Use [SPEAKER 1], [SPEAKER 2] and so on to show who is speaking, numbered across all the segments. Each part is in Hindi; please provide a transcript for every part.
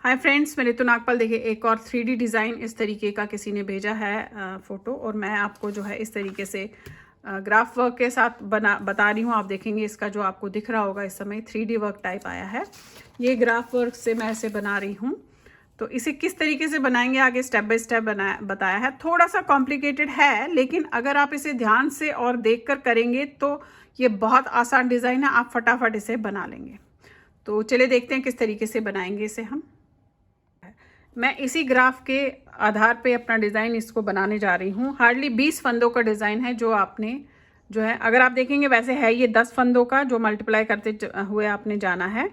[SPEAKER 1] हाय फ्रेंड्स, मैं ऋतु नागपाल। देखिए, एक और 3D डिज़ाइन इस तरीके का किसी ने भेजा है फ़ोटो, और मैं आपको जो है इस तरीके से ग्राफ वर्क के साथ बता रही हूँ। आप देखेंगे इसका जो आपको दिख रहा होगा इस समय 3D वर्क टाइप आया है। ये ग्राफ वर्क से मैं इसे बना रही हूँ। तो इसे किस तरीके से बनाएंगे आगे स्टेप बाय स्टेप बताया है। थोड़ा सा कॉम्प्लिकेटेड है, लेकिन अगर आप इसे ध्यान से और देख कर करेंगे तो ये बहुत आसान डिज़ाइन है, आप फटाफट इसे बना लेंगे। तो चलिए देखते हैं किस तरीके से बनाएंगे इसे हम। मैं इसी ग्राफ के आधार पे अपना डिज़ाइन इसको बनाने जा रही हूँ। हार्डली 20 फंदों का डिज़ाइन है जो आपने जो है, अगर आप देखेंगे वैसे है ये 10 फंदों का, जो मल्टीप्लाई करते हुए आपने जाना है।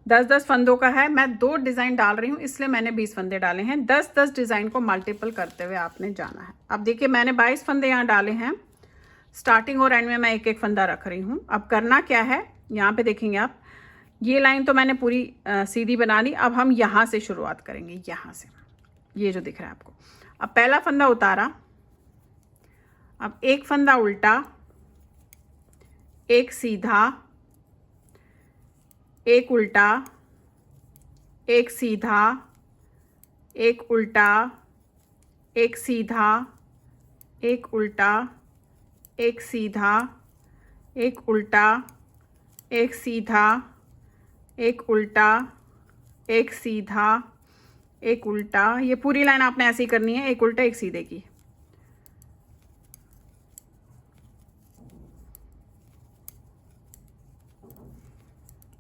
[SPEAKER 1] 10-10 फंदों का है। मैं 2 डिज़ाइन डाल रही हूँ, इसलिए मैंने 20 फंदे डाले हैं। 10-10 डिज़ाइन को मल्टीपल करते हुए आपने जाना है। अब देखिए, मैंने 22 फंदे यहाँ डाले हैं। स्टार्टिंग और एंड में मैं एक एक फंदा रख रही हूँ। अब करना क्या है, यहाँ पे देखेंगे आप, ये लाइन तो मैंने पूरी सीधी बना ली। अब हम यहाँ से शुरुआत करेंगे, यहाँ से, ये जो दिख रहा है आपको। अब पहला फंदा उतारा, अब एक फंदा उल्टा, एक सीधा, एक उल्टा, एक सीधा, एक उल्टा, एक सीधा, एक उल्टा, एक सीधा, एक उल्टा, एक सीधा, एक उल्टा, एक सीधा, एक उल्टा। ये पूरी लाइन आपने ऐसी करनी है, एक उल्टा एक सीधे की।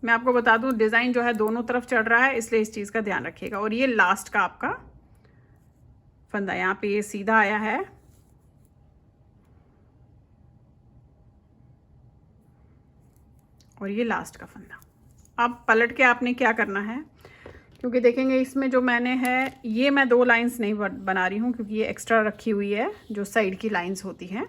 [SPEAKER 1] मैं आपको बता दूं, डिज़ाइन जो है दोनों तरफ चढ़ रहा है, इसलिए इस चीज़ का ध्यान रखिएगा। और ये लास्ट का आपका फंदा, यहाँ पे ये सीधा आया है, और ये लास्ट का फंदा। अब पलट के आपने क्या करना है, क्योंकि देखेंगे इसमें जो मैंने है, ये मैं 2 लाइंस नहीं बना रही हूँ, क्योंकि ये एक्स्ट्रा रखी हुई है जो साइड की लाइंस होती हैं।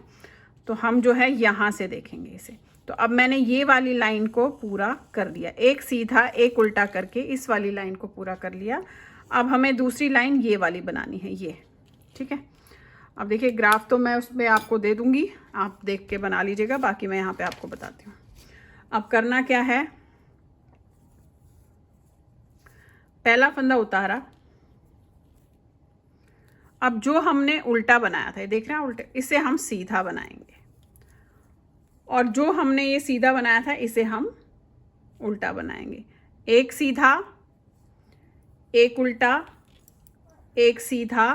[SPEAKER 1] तो हम जो है यहाँ से देखेंगे इसे। तो अब मैंने ये वाली लाइन को पूरा कर दिया, एक सीधा एक उल्टा करके इस वाली लाइन को पूरा कर लिया। अब हमें दूसरी लाइन ये वाली बनानी है, ये, ठीक है। अब देखिए, ग्राफ तो मैं उसमें आपको दे दूँगी, आप देख के बना लीजिएगा, बाकी मैं यहाँ पर आपको बताती हूँ। अब करना क्या है, पहला फंदा उतारा। अब जो हमने उल्टा बनाया था, देख रहे हैं उल्टे, इसे हम सीधा बनाएंगे, और जो हमने ये सीधा बनाया था इसे हम उल्टा बनाएंगे। एक सीधा, एक उल्टा, एक सीधा।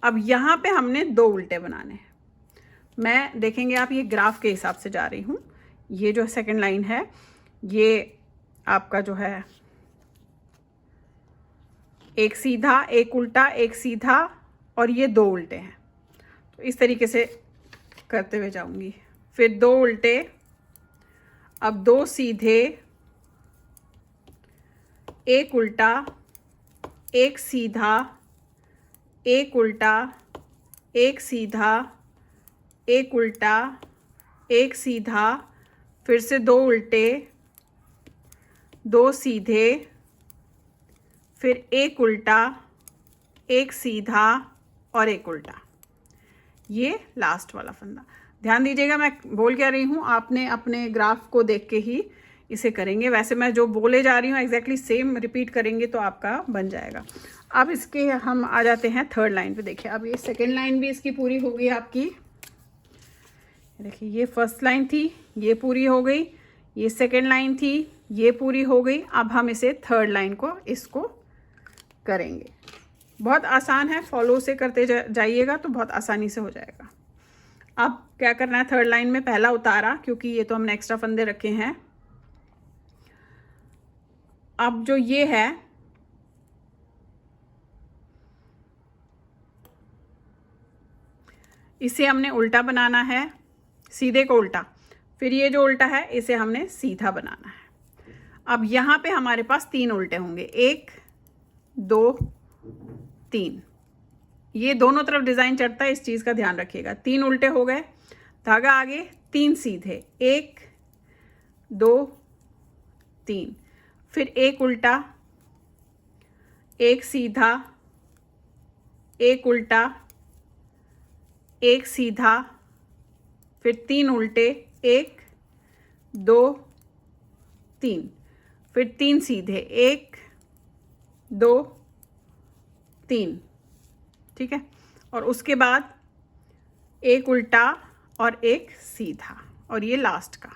[SPEAKER 1] अब यहाँ पे हमने 2 उल्टे बनाने हैं। मैं देखेंगे आप, ये ग्राफ के हिसाब से जा रही हूँ। ये जो सेकंड लाइन है, ये आपका जो है एक सीधा, एक उल्टा, एक सीधा, और ये 2 उल्टे हैं। तो इस तरीके से करते हुए जाऊंगी। फिर 2 उल्टे, अब 2 सीधे, एक उल्टा, एक सीधा, एक उल्टा, एक सीधा, एक उल्टा, एक सीधा, फिर से 2 उल्टे, 2 सीधे, फिर एक उल्टा, एक सीधा और एक उल्टा। ये लास्ट वाला फंदा। ध्यान दीजिएगा, मैं बोल क्या रही हूँ, आपने अपने ग्राफ को देख के ही इसे करेंगे। वैसे मैं जो बोले जा रही हूँ एग्जैक्टली सेम रिपीट करेंगे तो आपका बन जाएगा। अब इसके हम आ जाते हैं थर्ड लाइन पे। देखिए, अब ये सेकेंड लाइन भी इसकी पूरी हो गई आपकी। देखिए, ये फर्स्ट लाइन थी, ये पूरी हो गई। ये सेकेंड लाइन थी, ये पूरी हो गई। अब हम इसे थर्ड लाइन को इसको करेंगे। बहुत आसान है, फॉलो से करते जाइएगा तो बहुत आसानी से हो जाएगा। अब क्या करना है, थर्ड लाइन में पहला उतारा, क्योंकि ये तो हमने एक्स्ट्रा फंदे रखे हैं। अब जो ये है, इसे हमने उल्टा बनाना है, सीधे को उल्टा, फिर ये जो उल्टा है इसे हमने सीधा बनाना है। अब यहाँ पे हमारे पास 3 उल्टे होंगे, 1 2 3। ये दोनों तरफ डिज़ाइन चढ़ता है, इस चीज़ का ध्यान रखिएगा। 3 उल्टे हो गए, धागा आगे, 3 सीधे, 1 2 3, फिर एक उल्टा, एक सीधा, एक उल्टा, एक सीधा, फिर 3 उल्टे, 1 2 3, फिर 3 सीधे, 1 2 3, ठीक है। और उसके बाद एक उल्टा और एक सीधा, और ये लास्ट का।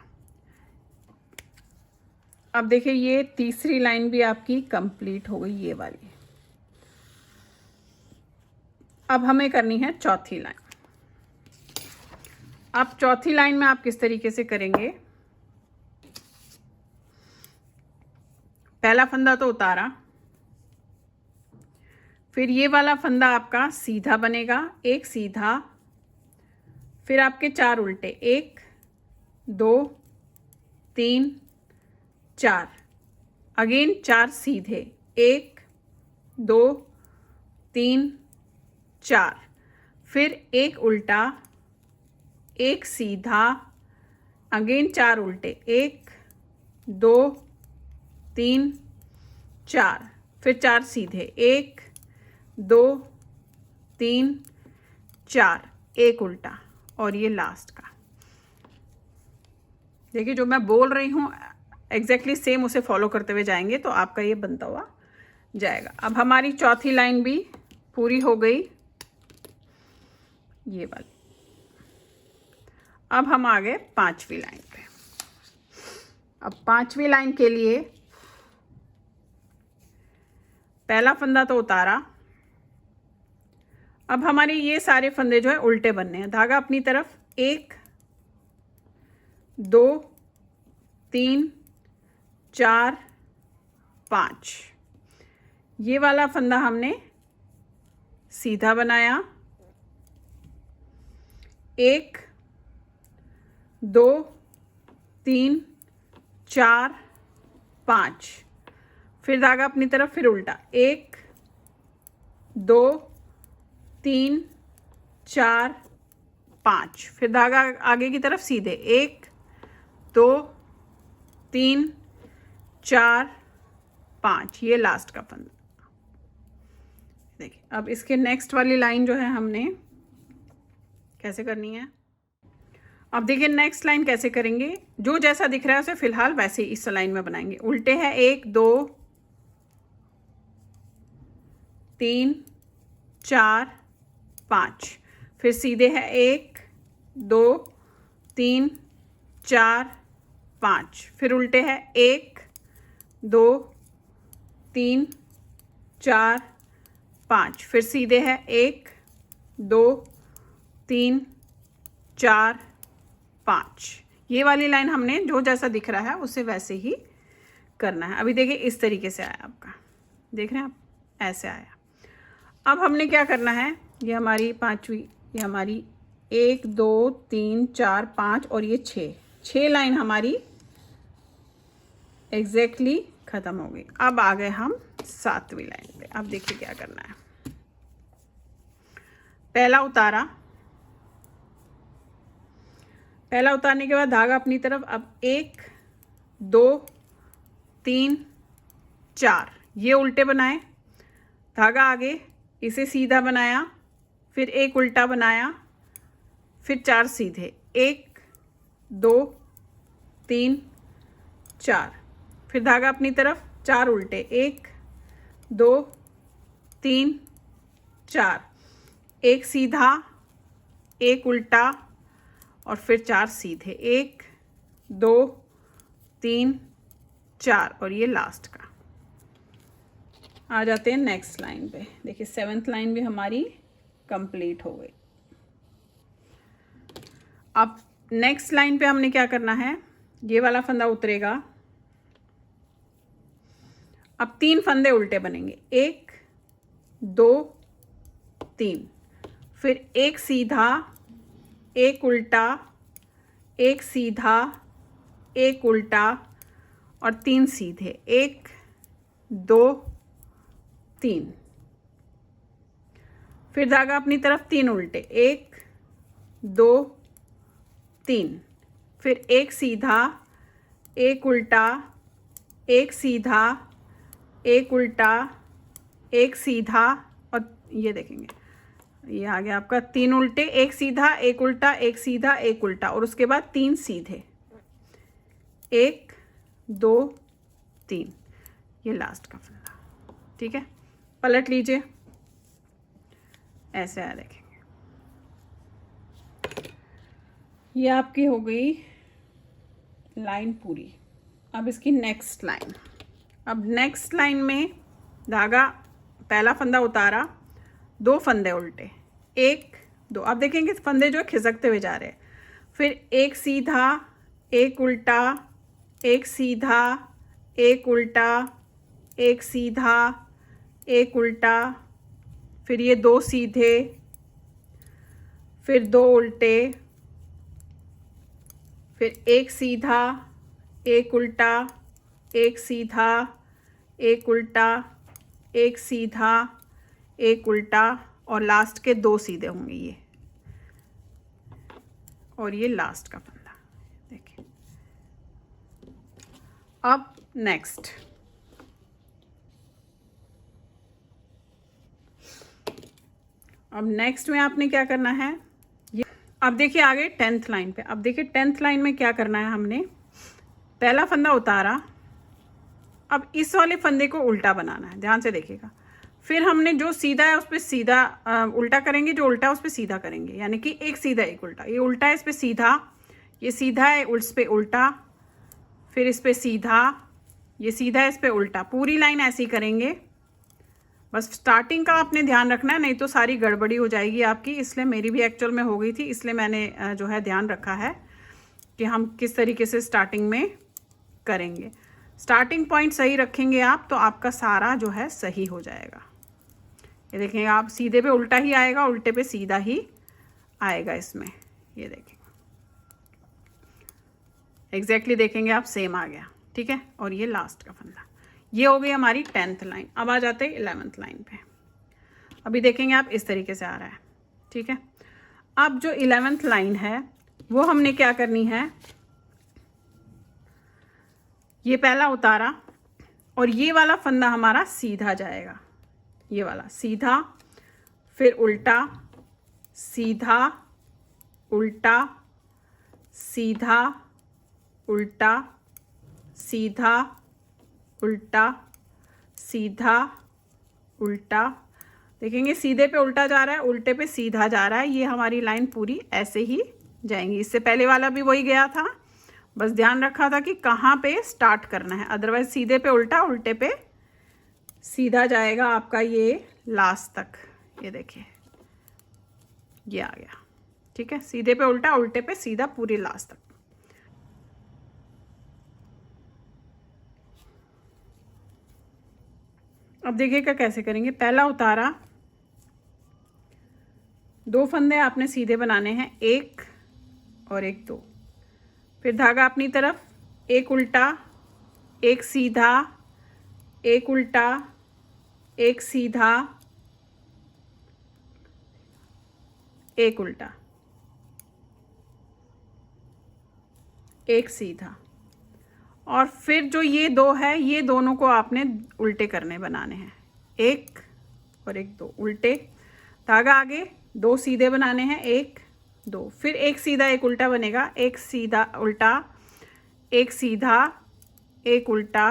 [SPEAKER 1] अब देखिए ये तीसरी लाइन भी आपकी कंप्लीट हो गई, ये वाली। अब हमें करनी है चौथी लाइन। अब चौथी लाइन में आप किस तरीके से करेंगे, पहला फंदा तो उतारा, फिर ये वाला फंदा आपका सीधा बनेगा, एक सीधा, फिर आपके 4 उल्टे, 1 2 3 4, अगेन 4 सीधे, 1 2 3 4, फिर एक उल्टा, एक सीधा, अगेन 4 उल्टे, 1 2 3 4, फिर 4 सीधे, 1 2 3 4, एक उल्टा, और ये लास्ट का। देखिए जो मैं बोल रही हूँ एग्जैक्टली सेम उसे फॉलो करते हुए जाएंगे तो आपका ये बनता हुआ जाएगा। अब हमारी चौथी लाइन भी पूरी हो गई, ये वाली। अब हम आ गए पांचवी लाइन पे। अब पांचवी लाइन के लिए पहला फंदा तो उतारा, अब हमारे ये सारे फंदे जो है उल्टे बनने हैं। धागा अपनी तरफ, 1 2 3 4 5, ये वाला फंदा हमने सीधा बनाया, 1 2 3 4 5, फिर धागा अपनी तरफ, फिर उल्टा, 1 2 3 4 5, फिर धागा आगे की तरफ सीधे, 1 2 3 4 5, ये लास्ट का फंदा। देखिए अब इसके नेक्स्ट वाली लाइन जो है हमने कैसे करनी है। अब देखिए नेक्स्ट लाइन कैसे करेंगे, जो जैसा दिख रहा है उसे फिलहाल वैसे ही इस लाइन में बनाएंगे। उल्टे हैं 1 2 3 4 5, फिर सीधे है 1 2 3 4 5, फिर उल्टे है 1 2 3 4 5, फिर सीधे है 1 2 3 4 5। ये वाली लाइन हमने जो जैसा दिख रहा है उसे वैसे ही करना है। अभी देखिए इस तरीके से आया आपका, देख रहे हैं आप, ऐसे आया। अब हमने क्या करना है, ये हमारी पांचवी, ये हमारी 1 2 3 4 5 और ये 6 लाइन हमारी एग्जैक्टली खत्म हो गई। अब आ गए हम 7वीं लाइन पे। अब देखिए क्या करना है, पहला उतारा, पहला उतारने के बाद धागा अपनी तरफ, अब 1 2 3 4, ये उल्टे बनाए, धागा आगे, इसे सीधा बनाया, फिर एक उल्टा बनाया, फिर 4 सीधे, 1 2 3 4, फिर धागा अपनी तरफ, 4 उल्टे, 1 2 3 4, एक सीधा, एक उल्टा, और फिर 4 सीधे, 1 2 3 4, और ये लास्ट का। आ जाते हैं नेक्स्ट लाइन पे। देखिए 7th लाइन भी हमारी कंप्लीट हो गई। अब नेक्स्ट लाइन पे हमने क्या करना है, ये वाला फंदा उतरेगा, अब 3 फंदे उल्टे बनेंगे, 1 2 3, फिर एक सीधा, एक उल्टा, एक सीधा, एक उल्टा, और 3 सीधे, 1 2 3, फिर धागा अपनी तरफ, 3 उल्टे, 1 2 3, फिर एक सीधा, एक उल्टा, एक सीधा, एक उल्टा, एक सीधा, और ये देखेंगे ये आ गया आपका 3 उल्टे, एक सीधा, एक उल्टा, एक सीधा, एक उल्टा, और उसके बाद 3 सीधे, 1 2 3, ये लास्ट का फंदा। ठीक है, पलट लीजिए, ऐसे आ देखेंगे। ये आपकी हो गई लाइन पूरी। अब इसकी नेक्स्ट लाइन, अब नेक्स्ट लाइन में धागा, पहला फंदा उतारा, 2 फंदे उल्टे, 1 2, अब देखेंगे फंदे जो खिसकते हुए जा रहे हैं, फिर एक सीधा, एक उल्टा, एक सीधा, एक उल्टा, एक सीधा, एक उल्टा, फिर ये 2 सीधे, फिर 2 उल्टे, फिर एक सीधा, एक उल्टा, एक सीधा, एक उल्टा, एक सीधा, एक उल्टा, और लास्ट के 2 सीधे होंगे ये, और ये लास्ट का फंदा। देखिए, अब नेक्स्ट, अब नेक्स्ट में आपने क्या करना है, ये अब देखिए आगे 10th लाइन पे। अब देखिए 10th लाइन में क्या करना है, हमने पहला फंदा उतारा, अब इस वाले फंदे को उल्टा बनाना है, ध्यान से देखिएगा। फिर हमने जो सीधा है उस पर सीधा उल्टा करेंगे, जो उल्टा है उस पर सीधा करेंगे, यानी कि एक सीधा एक उल्टा। ये उल्टा है, इस पर सीधा, ये सीधा है, उस पर उल्टा, फिर इस पर सीधा, ये सीधा है, इस पर उल्टा। पूरी लाइन ऐसी करेंगे। बस स्टार्टिंग का आपने ध्यान रखना है, नहीं तो सारी गड़बड़ी हो जाएगी आपकी। इसलिए मेरी भी एक्चुअल में हो गई थी, इसलिए मैंने जो है ध्यान रखा है कि हम किस तरीके से स्टार्टिंग में करेंगे। स्टार्टिंग पॉइंट सही रखेंगे आप, तो आपका सारा जो है सही हो जाएगा। ये देखेंगे आप, सीधे पे उल्टा ही आएगा, उल्टे पे सीधा ही आएगा इसमें। ये देखेंगे एग्जैक्टली, देखेंगे आप सेम आ गया, ठीक है। और ये लास्ट का फंदा, ये हो गई हमारी 10th लाइन। अब आ जाते हैं 11th लाइन पे। अभी देखेंगे आप, इस तरीके से आ रहा है, ठीक है। अब जो 11th लाइन है वो हमने क्या करनी है, ये पहला उतारा और ये वाला फंदा हमारा सीधा जाएगा, ये वाला सीधा, फिर उल्टा, सीधा, उल्टा, सीधा, उल्टा, सीधा, उल्टा, सीधा, उल्टा। देखेंगे सीधे पे उल्टा जा रहा है, उल्टे पे सीधा जा रहा है। ये हमारी लाइन पूरी ऐसे ही जाएंगी। इससे पहले वाला भी वही गया था, बस ध्यान रखा था कि कहाँ पे स्टार्ट करना है। अदरवाइज सीधे पे उल्टा, उल्टे पे सीधा जाएगा आपका ये लास्ट तक। ये देखिए, ये आ गया, ठीक है। सीधे पे उल्टा, उल्टे पे सीधा, पूरी लास्ट तक। अब देखिएगा कैसे करेंगे। पहला उतारा, 2 फंदे आपने सीधे बनाने हैं, 1 और 1 2। फिर धागा अपनी तरफ, 1 उल्टा, 1 सीधा, 1 उल्टा, 1 सीधा, 1 उल्टा, 1 सीधा। और फिर जो ये 2 है, ये दोनों को आपने उल्टे करने बनाने हैं, 1 और 1 2 उल्टे। धागा आगे, 2 सीधे बनाने हैं, 1 2, फिर 1 सीधा 1 उल्टा बनेगा, 1 सीधा उल्टा, 1 सीधा, 1 उल्टा,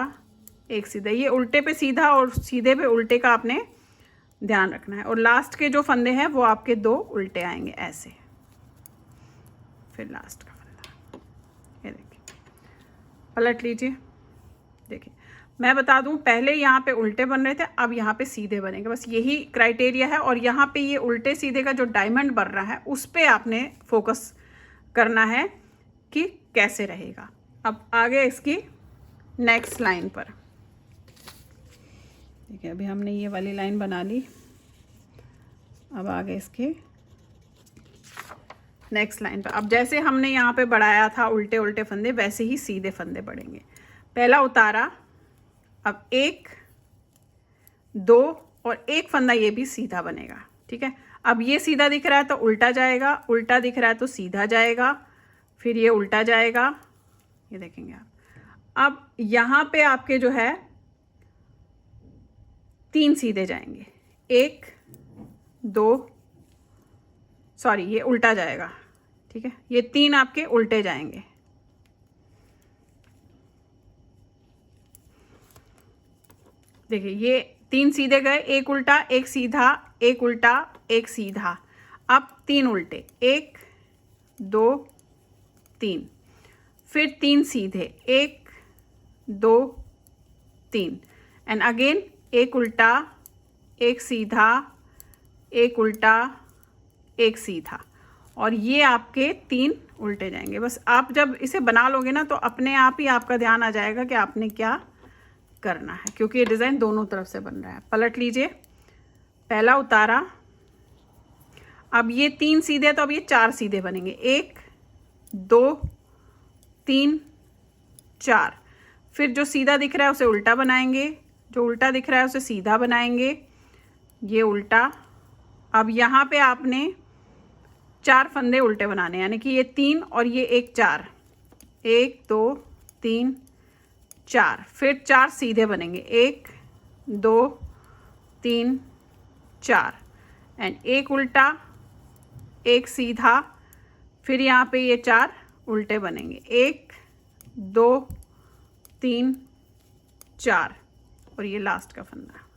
[SPEAKER 1] 1 सीधा। ये उल्टे पे सीधा और सीधे पे उल्टे का आपने ध्यान रखना है। और लास्ट के जो फंदे हैं वो आपके 2 उल्टे आएंगे ऐसे। फिर लास्ट का फंदा, ये देखिए, पलट लीजिए। देखिए मैं बता दूं, पहले यहाँ पे उल्टे बन रहे थे, अब यहाँ पे सीधे बनेंगे। बस यही क्राइटेरिया है। और यहाँ पे ये उल्टे सीधे का जो डायमंड बन रहा है उस पे आपने फोकस करना है कि कैसे रहेगा। अब आगे इसकी नेक्स्ट लाइन पर, ठीक है। अभी हमने ये वाली लाइन बना ली, अब आगे इसके नेक्स्ट लाइन पर। अब जैसे हमने यहाँ पे बढ़ाया था उल्टे उल्टे फंदे, वैसे ही सीधे फंदे बढ़ेंगे। पहला उतारा, अब 1 2 और 1 फंदा ये भी सीधा बनेगा, ठीक है। अब ये सीधा दिख रहा है तो उल्टा जाएगा, उल्टा दिख रहा है तो सीधा जाएगा, फिर ये उल्टा जाएगा। ये देखेंगे आप। अब यहाँ पे आपके जो है 3 सीधे जाएंगे, 1 2, सॉरी ये उल्टा जाएगा, ठीक है। ये 3 आपके उल्टे जाएंगे। देखिए ये 3 सीधे गए, एक उल्टा एक सीधा, एक उल्टा एक सीधा। अब 3 उल्टे, 1 2 3, फिर 3 सीधे, 1 2 3, एंड अगेन एक उल्टा एक सीधा, एक उल्टा एक सीधा, और ये आपके 3 उल्टे जाएंगे। बस आप जब इसे बना लोगे ना तो अपने आप ही आपका ध्यान आ जाएगा कि आपने क्या करना है, क्योंकि ये डिज़ाइन दोनों तरफ से बन रहा है। पलट लीजिए, पहला उतारा, अब ये 3 सीधे तो अब ये 4 सीधे बनेंगे, 1 2 3 4। फिर जो सीधा दिख रहा है उसे उल्टा बनाएंगे, जो उल्टा दिख रहा है उसे सीधा बनाएंगे, ये उल्टा। अब यहाँ पे आपने 4 फंदे उल्टे बनाने, यानी कि ये 3 और ये एक 4, 1 2 3 4, फिर 4 सीधे बनेंगे, 1 2 3 4, एंड एक उल्टा एक सीधा, फिर यहाँ पे ये 4 उल्टे बनेंगे, 1 2 3 4, और ये लास्ट का फंदा।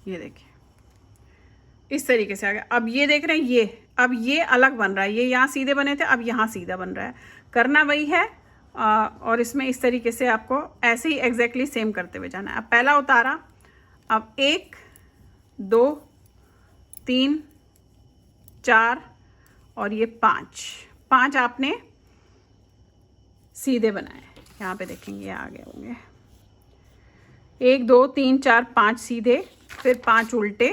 [SPEAKER 1] ये देखिए इस तरीके से आ गया। अब ये देख रहे हैं, ये अब ये अलग बन रहा है, ये यहाँ सीधे बने थे, अब यहाँ सीधा बन रहा है। करना वही है, और इसमें इस तरीके से आपको ऐसे ही एग्जैक्टली सेम करते हुए जाना है। अब पहला उतारा, अब 1 2 3 4 और ये 5 आपने सीधे बनाए। यहाँ पे देखेंगे आ गए होंगे, 1 2 3 4 5 सीधे, फिर 5 उल्टे,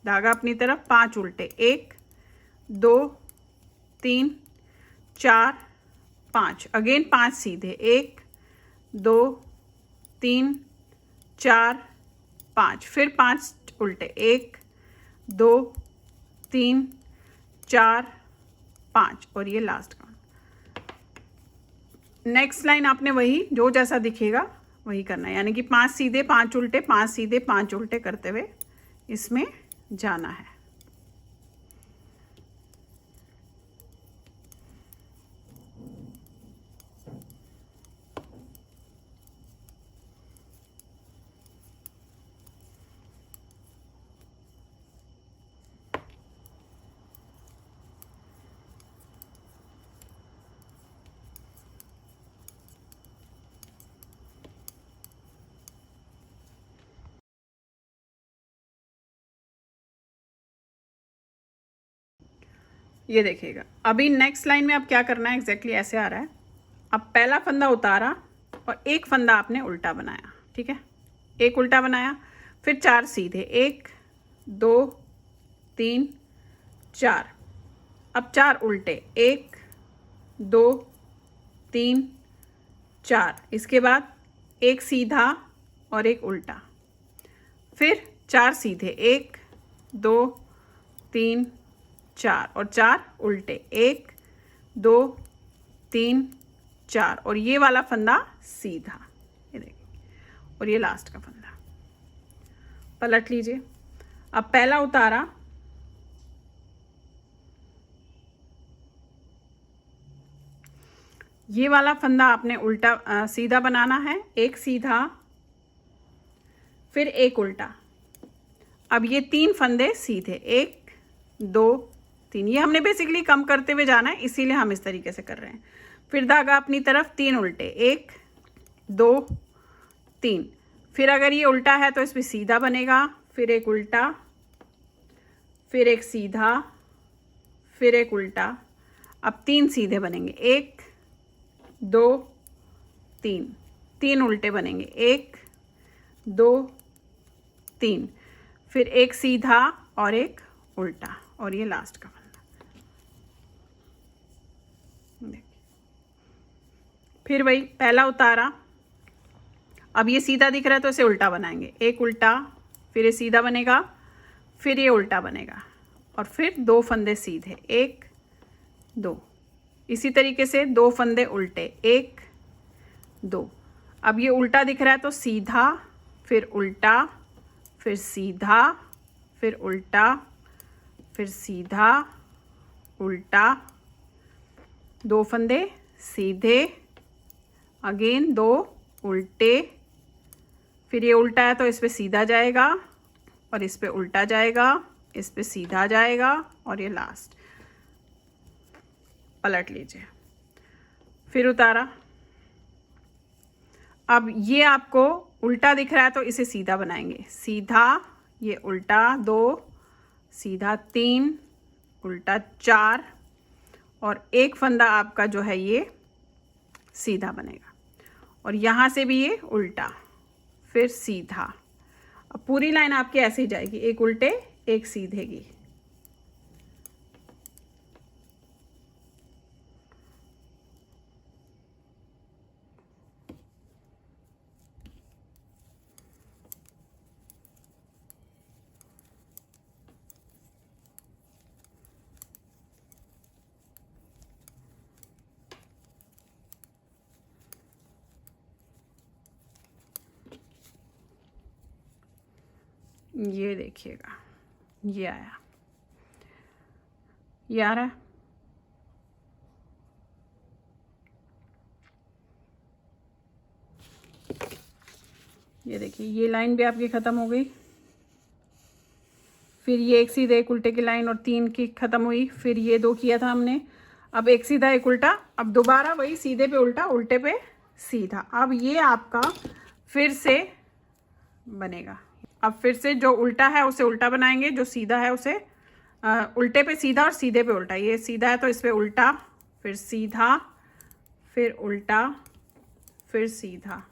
[SPEAKER 1] धागा अपनी तरफ, 5 उल्टे, 1 2 3 4 5, अगेन 5 सीधे, 1 2 3 4 5, फिर 5 उल्टे, 1 2 3 4 5, और ये लास्ट काउंट। नेक्स्ट लाइन आपने वही जो जैसा दिखेगा वही करना है, यानी कि 5 सीधे 5 उल्टे, 5 सीधे 5 उल्टे करते हुए इसमें जाना है। ये देखिएगा, अभी नेक्स्ट लाइन में अब क्या करना है, एग्जैक्टली ऐसे आ रहा है। अब पहला फंदा उतारा और एक फंदा आपने उल्टा बनाया, ठीक है, एक उल्टा बनाया, फिर 4 सीधे, 1 2 3 4, अब 4 उल्टे, 1 2 3 4, इसके बाद एक सीधा और एक उल्टा, फिर 4 सीधे, 1 2 3 4 और 4 उल्टे, 1 2 3 4, और ये वाला फंदा सीधा, ये देखिए, और ये लास्ट का फंदा। पलट लीजिए, अब पहला उतारा, ये वाला फंदा आपने उल्टा सीधा बनाना है, एक सीधा फिर एक उल्टा। अब ये 3 फंदे सीधे, 1 2 3, ये हमने बेसिकली कम करते हुए जाना है, इसीलिए हम इस तरीके से कर रहे हैं। फिर धागा अपनी तरफ, 3 उल्टे, 1 2 3, फिर अगर ये उल्टा है तो इसमें सीधा बनेगा, फिर एक उल्टा, फिर एक सीधा, फिर एक उल्टा। अब 3 सीधे बनेंगे, 1 2 3, 3 उल्टे बनेंगे, 1 2 3, फिर एक सीधा और एक उल्टा, और ये लास्ट का फंदा। फिर वही पहला उतारा, अब ये सीधा दिख रहा है तो इसे उल्टा बनाएंगे, एक उल्टा, फिर ये सीधा बनेगा, फिर ये उल्टा बनेगा, और फिर 2 फंदे सीधे, 1 2, इसी तरीके से 2 फंदे उल्टे, 1 2। अब ये उल्टा दिख रहा है तो सीधा, फिर उल्टा, फिर सीधा, फिर उल्टा, फिर सीधा उल्टा, 2 फंदे सीधे, अगेन 2 उल्टे, फिर ये उल्टा है तो इस पे सीधा जाएगा और इस पे उल्टा जाएगा, इस पे सीधा जाएगा और ये लास्ट पलट लीजिए, फिर उतारा। अब ये आपको उल्टा दिख रहा है तो इसे सीधा बनाएंगे, सीधा, ये उल्टा 2, सीधा 3, उल्टा 4 और एक फंदा आपका जो है ये सीधा बनेगा और यहाँ से भी ये उल्टा, फिर सीधा। अब पूरी लाइन आपकी ऐसे ही जाएगी, एक उल्टे एक सीधे की। ये देखिएगा, ये आया, ये आ रहा है। ये देखिए, ये लाइन भी आपकी ख़त्म हो गई, फिर ये एक सीधे एक उल्टे की लाइन और 3 की ख़त्म हुई, फिर ये 2 किया था हमने, अब एक सीधा एक उल्टा, अब दोबारा वही सीधे पे उल्टा, उल्टे पे सीधा। अब ये आपका फिर से बनेगा। अब फिर से जो उल्टा है उसे उल्टा बनाएंगे, जो सीधा है उसे उल्टे पे सीधा और सीधे पे उल्टा। ये सीधा है तो इस पे उल्टा, फिर सीधा, फिर उल्टा, फिर सीधा।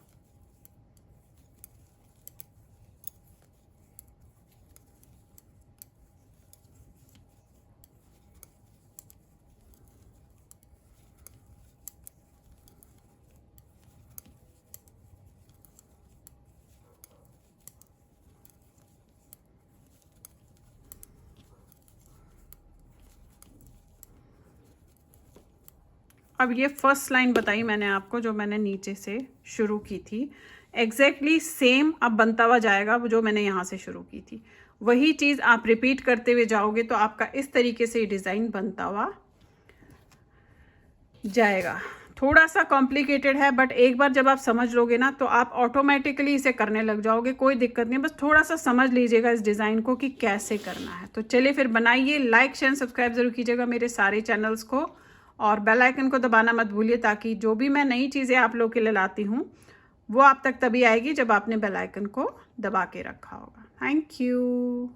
[SPEAKER 1] अब ये फर्स्ट लाइन बताई मैंने आपको, जो मैंने नीचे से शुरू की थी, एग्जैक्टली सेम अब बनता हुआ जाएगा जो मैंने यहाँ से शुरू की थी। वही चीज़ आप रिपीट करते हुए जाओगे तो आपका इस तरीके से डिज़ाइन बनता हुआ जाएगा। थोड़ा सा कॉम्प्लिकेटेड है, बट एक बार जब आप समझ लोगे ना तो आप ऑटोमेटिकली इसे करने लग जाओगे, कोई दिक्कत नहीं। बस थोड़ा सा समझ लीजिएगा इस डिज़ाइन को कि कैसे करना है। तो चलिए फिर बनाइए, लाइक शेयर सब्सक्राइब ज़रूर कीजिएगा मेरे सारे चैनल्स को और बेल आइकन को दबाना मत भूलिए, ताकि जो भी मैं नई चीज़ें आप लोगों के लिए लाती हूँ वो आप तक तभी आएगी जब आपने बेल आइकन को दबा के रखा होगा। Thank you.